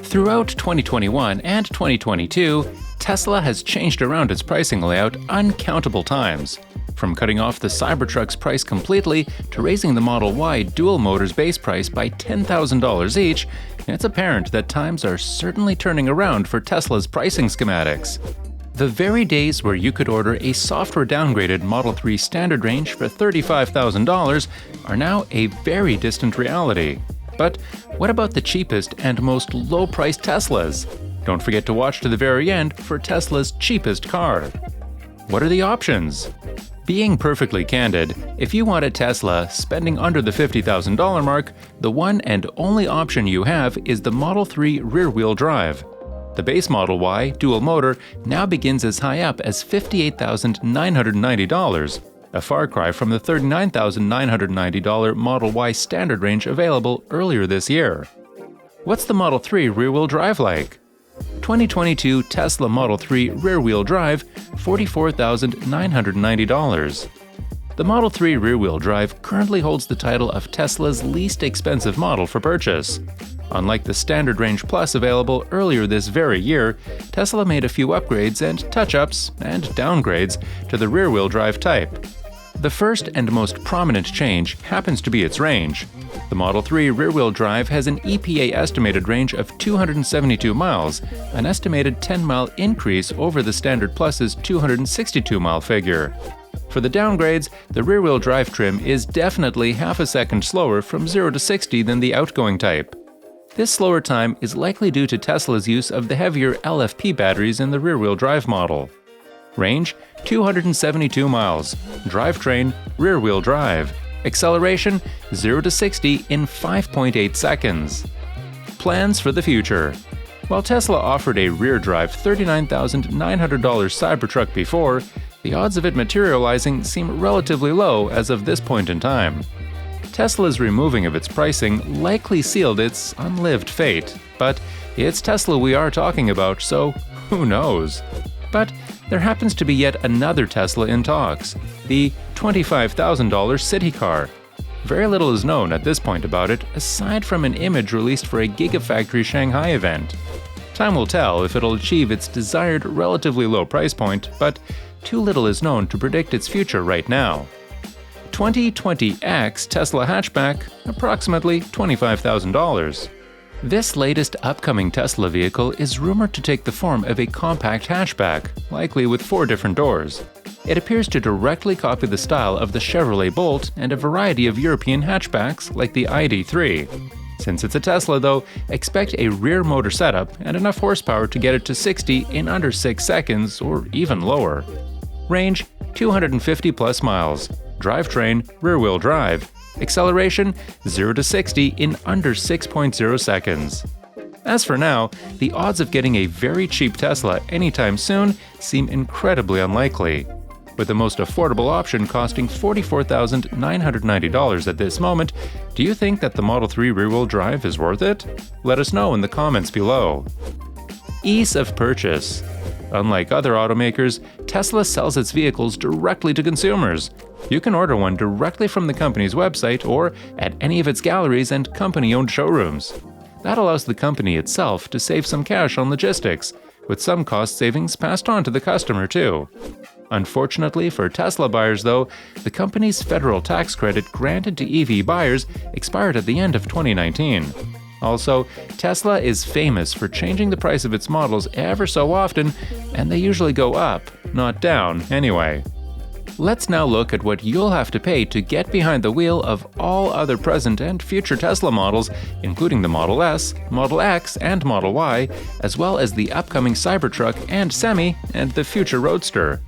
Throughout 2021 and 2022, Tesla has changed around its pricing layout uncountable times. From cutting off the Cybertruck's price completely to raising the Model Y dual motors base price by $10,000 each, it's apparent that times are certainly turning around for Tesla's pricing schematics. The very days where you could order a software-downgraded Model 3 standard range for $35,000 are now a very distant reality. But what about the cheapest and most low-priced Teslas? Don't forget to watch to the very end for Tesla's cheapest car. What are the options? Being perfectly candid, if you want a Tesla spending under the $50,000 mark, the one and only option you have is the Model 3 rear-wheel drive. The base Model Y dual motor now begins as high up as $58,990, a far cry from the $39,990 Model Y standard range available earlier this year. What's the Model 3 rear-wheel drive like? 2022 Tesla Model 3 rear-wheel drive, $44,990. The Model 3 rear-wheel drive currently holds the title of Tesla's least expensive model for purchase. Unlike the Standard Range Plus available earlier this very year, Tesla made a few upgrades and touch-ups and downgrades to the rear-wheel drive type. The first and most prominent change happens to be its range. The Model 3 rear-wheel drive has an EPA estimated range of 272 miles, an estimated 10-mile increase over the Standard Plus's 262-mile figure. For the downgrades, the rear-wheel drive trim is definitely half a second slower from 0 to 60 than the outgoing type. This slower time is likely due to Tesla's use of the heavier LFP batteries in the rear-wheel drive model. Range, 272 miles. Drivetrain, rear-wheel drive. Acceleration, 0 to 60 in 5.8 seconds. Plans for the future. While Tesla offered a rear-drive $39,900 Cybertruck before, the odds of it materializing seem relatively low as of this point in time. Tesla's removing of its pricing likely sealed its unlived fate, but it's Tesla we are talking about, so who knows? But there happens to be yet another Tesla in talks, the $25,000 city car. Very little is known at this point about it, aside from an image released for a Gigafactory Shanghai event. Time will tell if it'll achieve its desired relatively low price point, but too little is known to predict its future right now. 2020X Tesla hatchback, approximately $25,000. This latest upcoming Tesla vehicle is rumored to take the form of a compact hatchback, likely with 4 different doors. It appears to directly copy the style of the Chevrolet Bolt and a variety of European hatchbacks like the ID.3. Since it's a Tesla though, expect a rear motor setup and enough horsepower to get it to 60 in under 6 seconds or even lower. Range, 250 plus miles. Drivetrain, rear-wheel drive. Acceleration, 0 to 60 in under 6.0 seconds. As for now, the odds of getting a very cheap Tesla anytime soon seem incredibly unlikely. With the most affordable option costing $44,990 at this moment, do you think that the Model 3 rear-wheel drive is worth it? Let us know in the comments below. Ease of purchase. Unlike other automakers, Tesla sells its vehicles directly to consumers. You can order one directly from the company's website or at any of its galleries and company-owned showrooms. That allows the company itself to save some cash on logistics, with some cost savings passed on to the customer too. Unfortunately for Tesla buyers though, the company's federal tax credit granted to EV buyers expired at the end of 2019. Also, Tesla is famous for changing the price of its models ever so often, and they usually go up, not down, anyway. Let's now look at what you'll have to pay to get behind the wheel of all other present and future Tesla models, including the Model S, Model X, and Model Y, as well as the upcoming Cybertruck and Semi, and the future Roadster.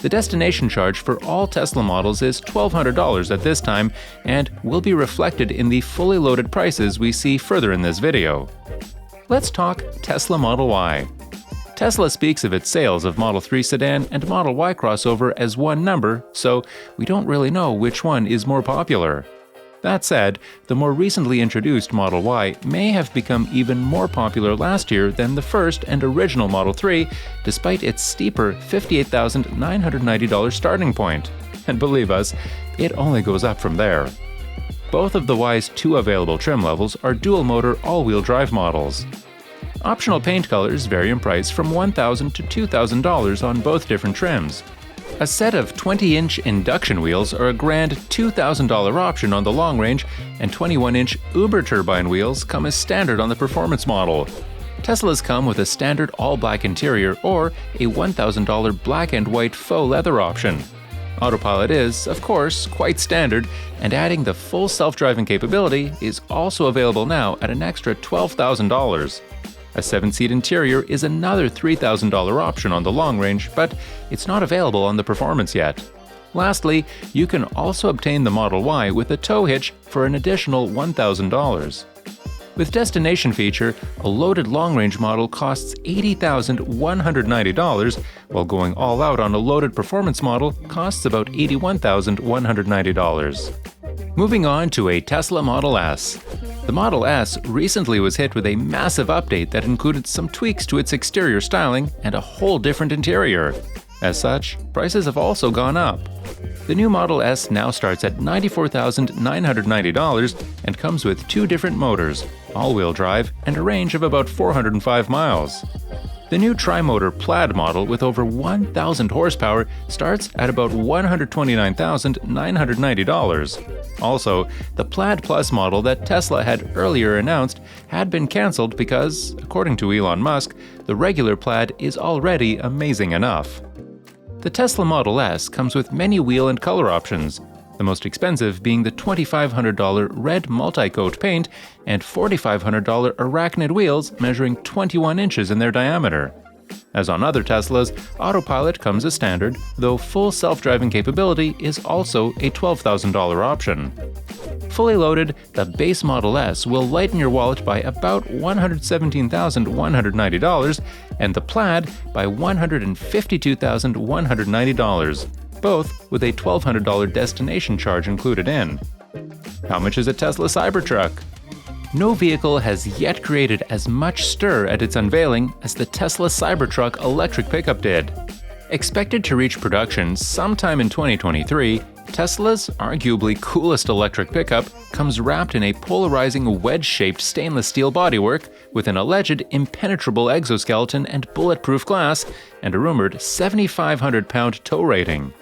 The destination charge for all Tesla models is $1,200 at this time and will be reflected in the fully loaded prices we see further in this video. Let's talk Tesla Model Y. Tesla speaks of its sales of Model 3 sedan and Model Y crossover as one number, so we don't really know which one is more popular. That said, the more recently introduced Model Y may have become even more popular last year than the first and original Model 3, despite its steeper $58,990 starting point. And believe us, it only goes up from there. Both of the Y's 2 available trim levels are dual-motor all-wheel drive models. Optional paint colors vary in price from $1,000 to $2,000 on both different trims. A set of 20-inch induction wheels are a grand $2,000 option on the long range, and 21-inch Uber turbine wheels come as standard on the performance model. Teslas come with a standard all-black interior or a $1,000 black and white faux leather option. Autopilot is, of course, quite standard, and adding the full self-driving capability is also available now at an extra $12,000. A 7-seat interior is another $3,000 option on the long range, but it's not available on the performance yet. Lastly, you can also obtain the Model Y with a tow hitch for an additional $1,000. With destination feature, a loaded long-range model costs $80,190, while going all out on a loaded performance model costs about $81,190. Moving on to a Tesla Model S. The Model S recently was hit with a massive update that included some tweaks to its exterior styling and a whole different interior. As such, prices have also gone up. The new Model S now starts at $94,990 and comes with two different motors, all-wheel drive, and a range of about 405 miles. The new tri-motor Plaid model with over 1,000 horsepower starts at about $129,990. Also, the Plaid Plus model that Tesla had earlier announced had been cancelled because, according to Elon Musk, the regular Plaid is already amazing enough. The Tesla Model S comes with many wheel and color options, the most expensive being the $2,500 red multi-coat paint and $4,500 arachnid wheels measuring 21 inches in their diameter. As on other Teslas, Autopilot comes as standard, though full self-driving capability is also a $12,000 option. Fully loaded, the base Model S will lighten your wallet by about $117,190 and the Plaid by $152,190, both with a $1,200 destination charge included in. How much is a Tesla Cybertruck? No vehicle has yet created as much stir at its unveiling as the Tesla Cybertruck electric pickup did. Expected to reach production sometime in 2023, Tesla's arguably coolest electric pickup comes wrapped in a polarizing wedge-shaped stainless steel bodywork with an alleged impenetrable exoskeleton and bulletproof glass and a rumored 7,500-pound tow rating.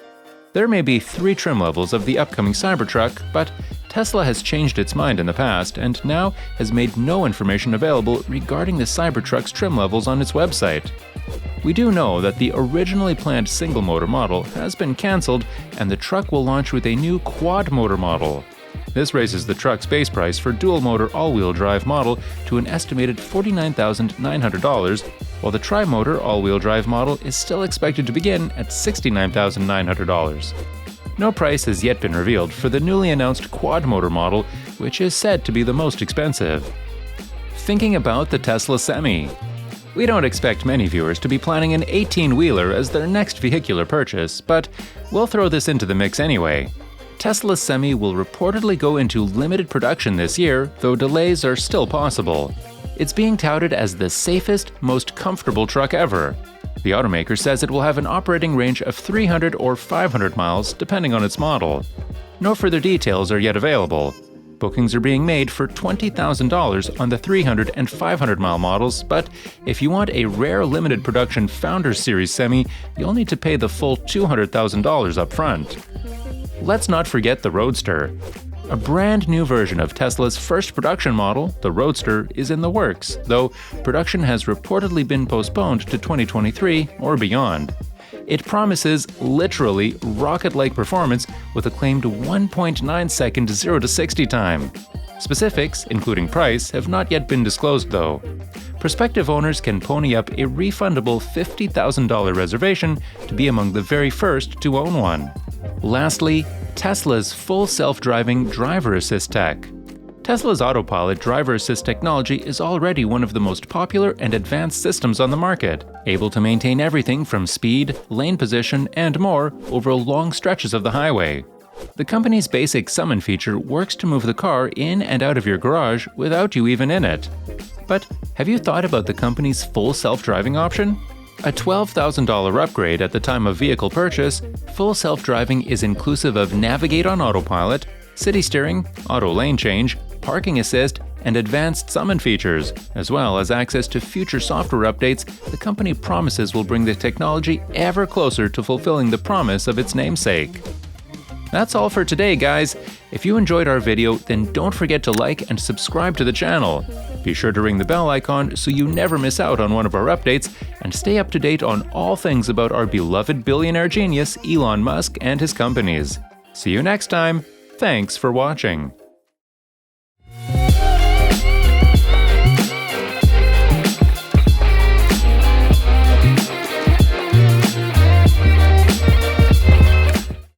There may be 3 trim levels of the upcoming Cybertruck, but Tesla has changed its mind in the past and now has made no information available regarding the Cybertruck's trim levels on its website. We do know that the originally planned single-motor model has been cancelled and the truck will launch with a new quad-motor model. This raises the truck's base price for dual-motor all-wheel drive model to an estimated $49,900, while the tri-motor all-wheel drive model is still expected to begin at $69,900. No price has yet been revealed for the newly announced quad-motor model, which is said to be the most expensive. Thinking about the Tesla Semi. We don't expect many viewers to be planning an 18-wheeler as their next vehicular purchase, but we'll throw this into the mix anyway. Tesla Semi will reportedly go into limited production this year, though delays are still possible. It's being touted as the safest, most comfortable truck ever. The automaker says it will have an operating range of 300 or 500 miles, depending on its model. No further details are yet available. Bookings are being made for $20,000 on the 300 and 500-mile models, but if you want a rare limited production Founders Series Semi, you'll need to pay the full $200,000 up front. Let's not forget the Roadster. A brand new version of Tesla's first production model, the Roadster, is in the works, though production has reportedly been postponed to 2023 or beyond. It promises literally rocket-like performance with a claimed 1.9-second 0 to 60 time. Specifics, including price, have not yet been disclosed though. Prospective owners can pony up a refundable $50,000 reservation to be among the very first to own one. Lastly, Tesla's full self-driving driver assist tech. Tesla's Autopilot driver assist technology is already one of the most popular and advanced systems on the market, able to maintain everything from speed, lane position, and more over long stretches of the highway. The company's basic summon feature works to move the car in and out of your garage without you even in it. But have you thought about the company's full self-driving option? A $12,000 upgrade at the time of vehicle purchase, full self-driving is inclusive of Navigate on Autopilot, City Steering, Auto Lane Change, Parking Assist, and advanced summon features, as well as access to future software updates. The company promises will bring the technology ever closer to fulfilling the promise of its namesake. That's all for today, guys. If you enjoyed our video, then don't forget to like and subscribe to the channel. Be sure to ring the bell icon so you never miss out on one of our updates, and stay up to date on all things about our beloved billionaire genius Elon Musk and his companies. See you next time. Thanks for watching.